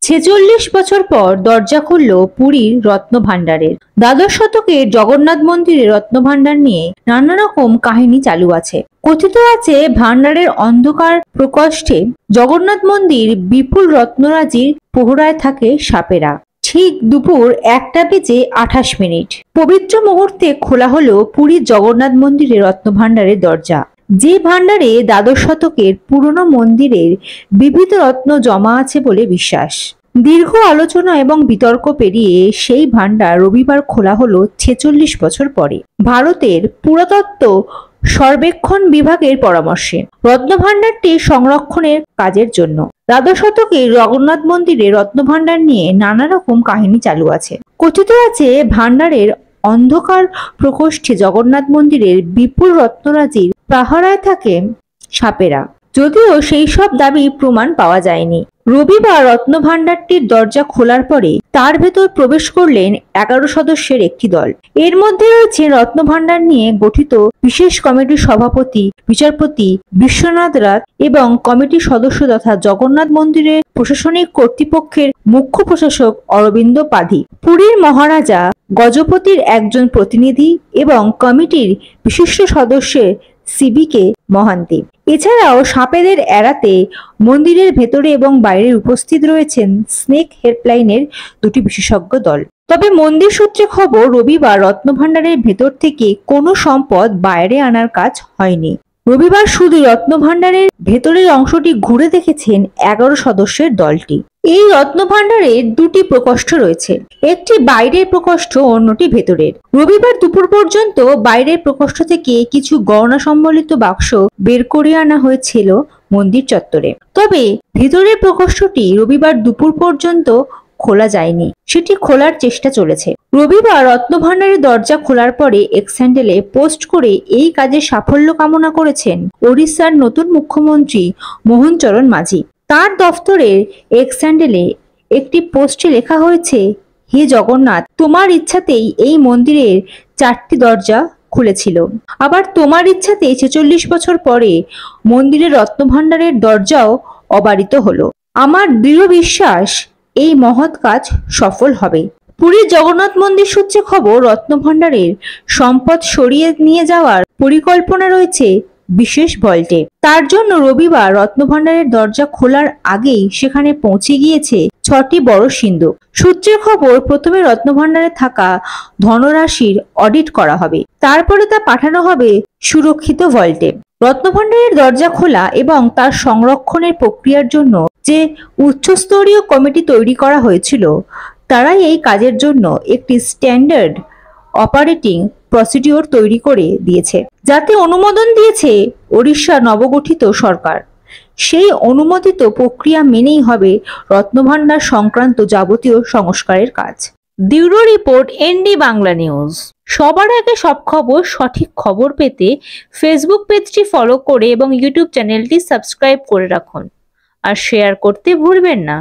46 বছর পর দরজা খুলল পুরীর রত্নভাণ্ডারের। দ্বাদশ শতকের জগন্নাথ মন্দিরের রত্নভাণ্ডার নিয়ে নানা রকম কাহিনী চালু আছে। কথিত আছে ভাণ্ডারের অন্ধকার প্রকোষ্ঠে জগন্নাথ মন্দির বিপুল রত্নরাজির পোহরায় থাকে সাপেরা। ঠিক দুপুর 1:28। পবিত্র মুহূর্তে খোলা হলো পুরীর জগন্নাথ মন্দিরের রত্নভাণ্ডারের দরজা। যে ভাণ্ডারে দ্বাদশ শতকের পুরনো মন্দিরের বিবিধ রত্ন জমা আছে বলে বিশ্বাস। দীর্ঘ আলোচনা এবং বিতর্ক পেরিয়ে সেই ভাণ্ডার রবিবার খোলা হলো 46 বছর পরে ভারতের পুরাতত্ত্ব সর্বেক্ষণ বিভাগের পরামর্শে। রত্নভাণ্ডারটি সংরক্ষণের কাজের জন্য। দ্বাদশ শতকের জগন্নাথ মন্দিরে রত্নভাণ্ডার নিয়ে নানা রকম কাহিনী চালু আছে। কথিত আছে ভাণ্ডারের অন্ধকার প্রকোষ্ঠে জগন্নাথ মন্দিরের বিপুল রত্নরাজির পাহারায় থাকে সাপেরা, যদিও সেই সব দাবি প্রমাণ পাওয়া যায়নি। রবিবার রত্নভাণ্ডারটির দরজা খোলার পরে তার ভেতর প্রবেশ করলেন 11 সদস্যের একটি দল। এর মধ্যে রয়েছে রত্নভাণ্ডার নিয়ে গঠিত বিশেষ কমিটির সভাপতি বিচারপতি বিশ্বনাথ রাত এবং কমিটির সদস্য তথা জগন্নাথ মন্দিরের প্রশাসনিক কর্তৃপক্ষের মুখ্য প্রশাসক অরবিন্দ পাধি, পুরীর মহারাজা গজপতির একজন প্রতিনিধি এবং কমিটির বিশিষ্ট সদস্যের সিবিকে মহান্তি। এছাড়াও সাপেদের এড়াতে মন্দিরের ভেতরে এবং বাইরে উপস্থিত রয়েছেন স্নেক হেল্পলাইনের দুটি বিশেষজ্ঞ দল। তবে মন্দির সূত্রে খবর, রবিবার রত্নভাণ্ডারের ভেতর থেকে কোনো সম্পদ বাইরে আনার কাজ হয়নি। রবিবার শুধু রত্নভাণ্ডারের ভেতরের অংশটি ঘুরে দেখেছেন 11 সদস্যের দলটি। এই রত্নভাণ্ডারের দুটি প্রকোষ্ঠ রয়েছে, একটি বাইরের প্রকোষ্ঠ, অন্যটি ভেতরের। রবিবার দুপুর পর্যন্ত বাইরের প্রকোষ্ঠ থেকে কিছু গহনা সম্বলিত বাক্স বের করে আনা হয়েছিল মন্দির চত্বরে। তবে ভেতরের প্রকোষ্ঠটি রবিবার দুপুর পর্যন্ত খোলা যায়নি, সেটি খোলার চেষ্টা চলেছে। রবিবার রত্নভাণ্ডারের দরজা খোলার পরে এক্স হ্যান্ডেলে পোস্ট করে এই কাজের সাফল্য কামনা করেছেন ওড়িশার নতুন মুখ্যমন্ত্রী মোহন চরণ মাঝি। তার দফতরের এক্স হ্যান্ডেলে একটি পোস্টে লেখা হয়েছে, হে জগন্নাথ, তোমার ইচ্ছাতেই এই মন্দিরের 4টি দরজা খুলেছিল, আবার তোমার ইচ্ছাতে 46 বছর পরে মন্দিরের রত্নভাণ্ডারের দরজাও অবারিত হলো। আমার দৃঢ় বিশ্বাস এই মহৎ কাজ সফল হবে। পুরীর জগন্নাথ মন্দির সূত্রে খবর, রত্নভাণ্ডারের সম্পদ সরিয়ে নিয়ে যাওয়ার পরিকল্পনা রয়েছে বিশেষ ভল্টে। তার জন্য রবিবার রত্নভাণ্ডারের দরজা খোলার আগেই সেখানে পৌঁছে গিয়েছে 6টি বড় সিন্ধুক। সূত্রের খবর, প্রথমে রত্নভাণ্ডারে থাকা ধনরাশির অডিট করা হবে, তারপরে তা পাঠানো হবে সুরক্ষিত ভল্টে। রত্নভাণ্ডারের দরজা খোলা এবং তার সংরক্ষণের প্রক্রিয়ার জন্য যে উচ্চস্তরীয় কমিটি তৈরি করা হয়েছিল, তারাই এই কাজের জন্য একটি স্ট্যান্ডার্ড অপারেটিং প্রসিডিওর তৈরি করে দিয়েছে, যাতে অনুমোদন দিয়েছে ওড়িশা নবগঠিত সরকার। সেই অনুমোদিত প্রক্রিয়া মেনেই হবে রত্নভাণ্ডার সংক্রান্ত যাবতীয় সংস্কারের কাজ। Bureau report, ND Bangla news. সবার আগে সব খবর, সঠিক খবর পেতে ফেসবুক পেজটি ফলো করে এবং ইউটিউব চ্যানেলটি সাবস্ক্রাইব করে রাখুন আর শেয়ার করতে ভুলবেন না।